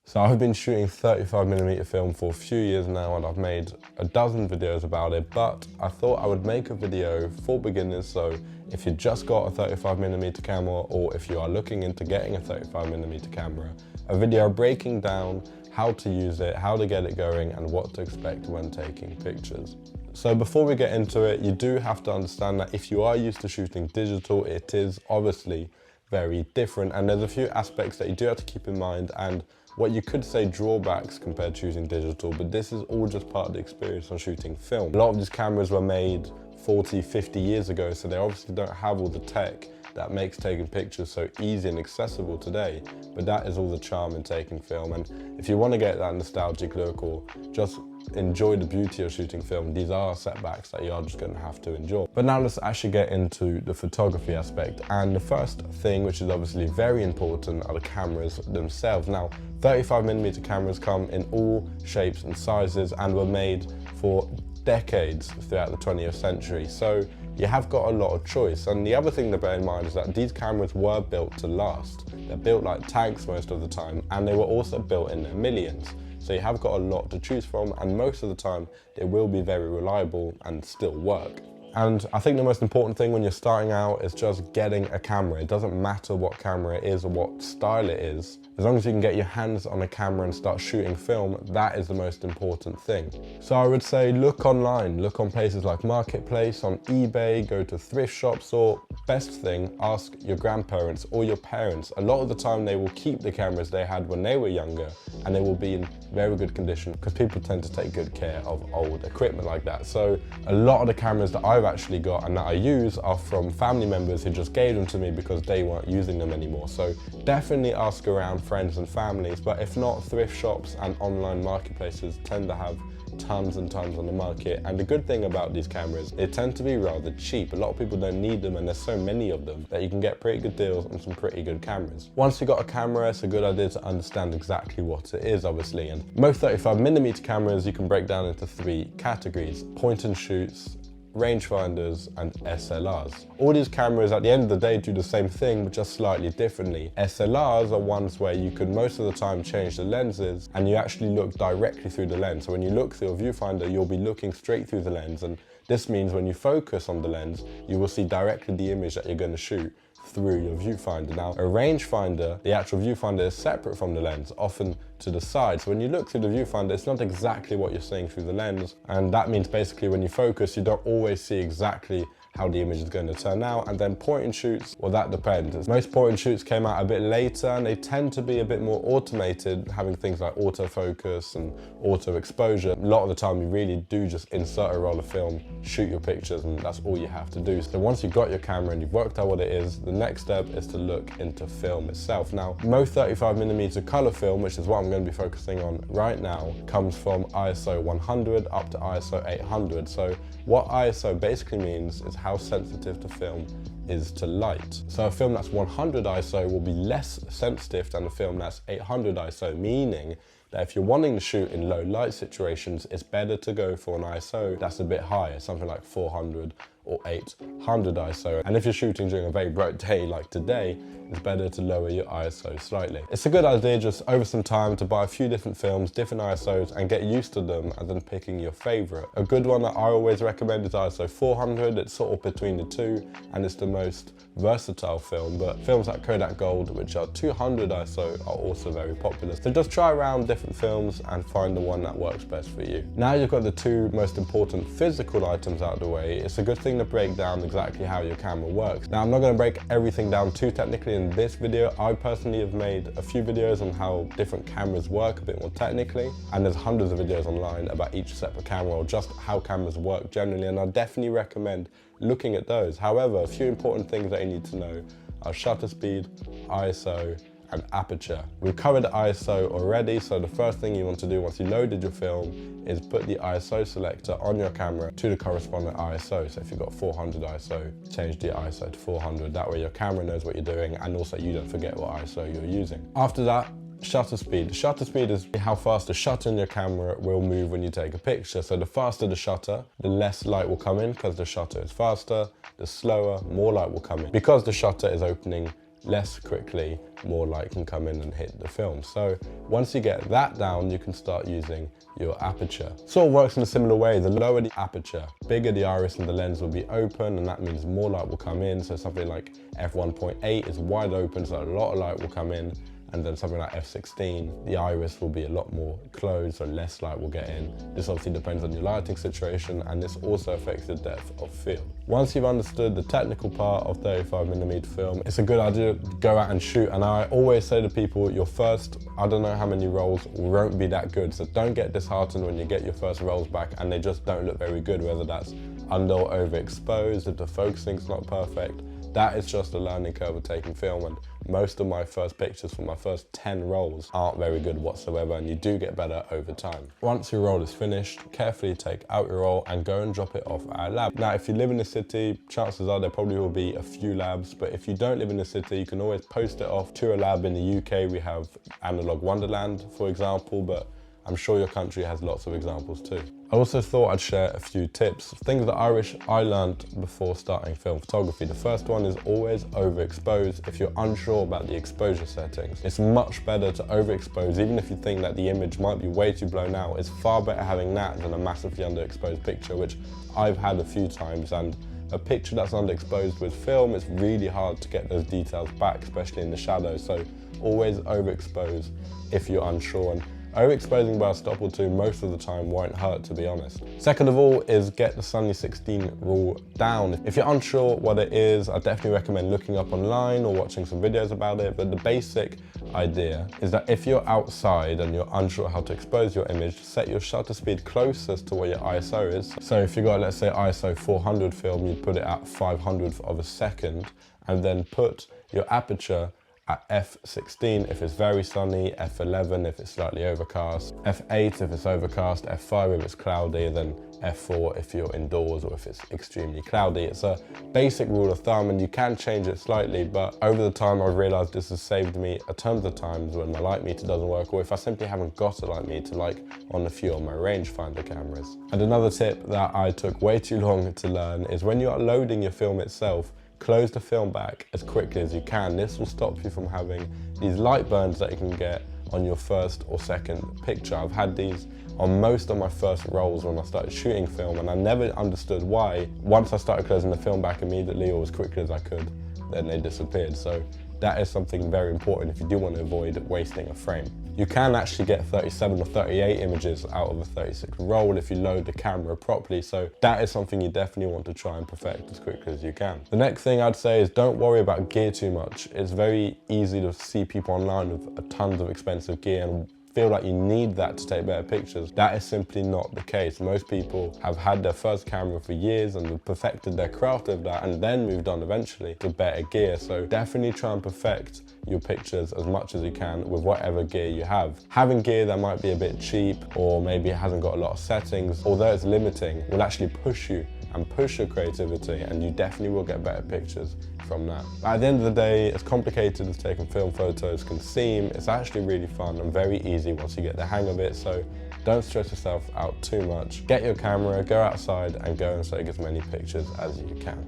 So I've been shooting 35mm film for a few years now and I've made a dozen videos about it, but I thought I would make a video for beginners. So if you just got a 35mm camera or if you are looking into getting a 35mm camera, a video breaking down how to use it, how to get it going and what to expect when taking pictures. So before we get into it, you do have to understand that if you are used to shooting digital, it is obviously very different and there's a few aspects that you do have to keep in mind and what you could say drawbacks compared to shooting digital, but this is all just part of the experience on shooting film. A lot of these cameras were made 40, 50 years ago, so they obviously don't have all the tech that makes taking pictures so easy and accessible today, but that is all the charm in taking film. And if you want to get that nostalgic look or just enjoy the beauty of shooting film, these are setbacks that you are just going to have to endure. But now let's actually get into the photography aspect. And the first thing, which is obviously very important, are the cameras themselves. Now, 35mm cameras come in all shapes and sizes and were made for decades throughout the 20th century. So you have got a lot of choice. And the other thing to bear in mind is that these cameras were built to last. They're built like tanks most of the time, and they were also built in their millions. So you have got a lot to choose from, and most of the time they will be very reliable and still work. And I think the most important thing when you're starting out is just getting a camera. It doesn't matter what camera it is or what style it is. As long as you can get your hands on a camera and start shooting film, that is the most important thing. So I would say look online, look on places like Marketplace, on eBay, go to thrift shops, or best thing, ask your grandparents or your parents. A lot of the time they will keep the cameras they had when they were younger and they will be in very good condition because people tend to take good care of old equipment like that. So a lot of the cameras that I've actually got and that I use are from family members who just gave them to me because they weren't using them anymore. So definitely ask around friends and families, but if not, thrift shops and online marketplaces tend to have tons and tons on the market. And the good thing about these cameras, they tend to be rather cheap. A lot of people don't need them and there's so many of them that you can get pretty good deals on some pretty good cameras. Once you've got a camera, it's a good idea to understand exactly what it is, obviously. And most 35mm cameras you can break down into three categories: point and shoots, rangefinders and SLRs. All these cameras at the end of the day do the same thing but just slightly differently. SLRs are ones where you can most of the time change the lenses and you actually look directly through the lens. So when you look through a viewfinder, you'll be looking straight through the lens, and this means when you focus on the lens, you will see directly the image that you're going to shoot through your viewfinder. Now, a rangefinder, the actual viewfinder is separate from the lens, often to the side. So when you look through the viewfinder, it's not exactly what you're seeing through the lens. And that means basically when you focus, you don't always see exactly how the image is going to turn out. And then point and shoots, well, that depends. Most point and shoots came out a bit later and they tend to be a bit more automated, having things like autofocus and auto exposure. A lot of the time you really do just insert a roll of film, shoot your pictures, and that's all you have to do. So once you've got your camera and you've worked out what it is, the next step is to look into film itself. Now, most 35mm color film, which is what I'm going to be focusing on right now, comes from ISO 100 up to ISO 800. So what ISO basically means is how sensitive the film is to light. So a film that's 100 ISO will be less sensitive than a film that's 800 ISO, meaning that if you're wanting to shoot in low light situations, it's better to go for an ISO that's a bit higher, something like 400 or 800 ISO. And if you're shooting during a very bright day like today, it's better to lower your ISO slightly. It's a good idea just over some time to buy a few different films, different ISOs, and get used to them and then picking your favorite. A good one that I always recommend is ISO 400. It's sort of between the two and it's the most versatile film, but films like Kodak Gold, which are 200 ISO, are also very popular. So just try around different films and find the one that works best for you. Now you've got the two most important physical items out of the way, it's a good thing to break down exactly how your camera works. Now I'm not going to break everything down too technically in this video. I personally have made a few videos on how different cameras work a bit more technically, and there's hundreds of videos online about each separate camera or just how cameras work generally, and I definitely recommend looking at those. However, a few important things that you need to know are shutter speed, ISO, and aperture. We've covered ISO already, so the first thing you want to do once you loaded your film is put the ISO selector on your camera to the corresponding ISO. So if you've got 400 ISO, change the ISO to 400. That way your camera knows what you're doing and also you don't forget what ISO you're using. After that, shutter speed. Shutter speed is how fast the shutter in your camera will move when you take a picture. So the faster the shutter, the less light will come in because the shutter is faster. The slower, more light will come in because the shutter is opening less quickly more light can come in and hit the film. So once you get that down, you can start using your aperture. Sort of works in a similar way. The lower the aperture, bigger the iris and the lens will be open, and that means more light will come in. So something like f1.8 is wide open, so a lot of light will come in. And then something like f16, the iris will be a lot more closed, so less light will get in. This obviously depends on your lighting situation, and this also affects the depth of field. Once you've understood the technical part of 35mm film, it's a good idea to go out and shoot. And I always say to people, your first, I don't know how many rolls, won't be that good. So don't get disheartened when you get your first rolls back and they just don't look very good, whether that's under or overexposed, if the focusing's not perfect. That is just a learning curve of taking film, and most of my first pictures from my first 10 rolls aren't very good whatsoever, and you do get better over time. Once your roll is finished, carefully take out your roll and go and drop it off at a lab. Now, if you live in a city, chances are there probably will be a few labs, but if you don't live in a city, you can always post it off to a lab. In the UK, we have Analog Wonderland, for example, but I'm sure your country has lots of examples too. I also thought I'd share a few tips, things that I wish I learned before starting film photography. The first one is always overexpose if you're unsure about the exposure settings. It's much better to overexpose, even if you think that the image might be way too blown out. It's far better having that than a massively underexposed picture, which I've had a few times. And a picture that's underexposed with film, it's really hard to get those details back, especially in the shadows. So always overexpose if you're unsure. And overexposing by a stop or two most of the time won't hurt, to be honest. Second of all is get the Sunny 16 rule down. If you're unsure what it is, I definitely recommend looking up online or watching some videos about it, but the basic idea is that if you're outside and you're unsure how to expose your image, set your shutter speed closest to where your ISO is. So if you got, let's say, ISO 400 film, you'd put it at 500th of a second, and then put your aperture at f16 if it's very sunny, f11 if it's slightly overcast, f8 if it's overcast, f5 if it's cloudy, then f4 if you're indoors or if it's extremely cloudy. It's a basic rule of thumb, and you can change it slightly, but over the time I've realized this has saved me a ton of the times when my light meter doesn't work, or if I simply haven't got a light meter, like on a few of my rangefinder cameras. And another tip that I took way too long to learn is when you're loading your film itself, close the film back as quickly as you can. This will stop you from having these light burns that you can get on your first or second picture. I've had these on most of my first rolls when I started shooting film, and I never understood why. Once I started closing the film back immediately or as quickly as I could, then they disappeared. So that is something very important if you do want to avoid wasting a frame. You can actually get 37 or 38 images out of a 36 roll if you load the camera properly, so that is something you definitely want to try and perfect as quickly as you can. The next thing I'd say is don't worry about gear too much. It's very easy to see people online with tons of expensive gear and feel like you need that to take better pictures. That is simply not the case. Most people have had their first camera for years and have perfected their craft of that and then moved on eventually to better gear. So definitely try and perfect your pictures as much as you can with whatever gear you have. Having gear that might be a bit cheap or maybe it hasn't got a lot of settings, although it's limiting, will actually push you and push your creativity, and you definitely will get better pictures from that. But at the end of the day, as complicated as taking film photos can seem, it's actually really fun and very easy once you get the hang of it, so don't stress yourself out too much. Get your camera, go outside and go and take as many pictures as you can.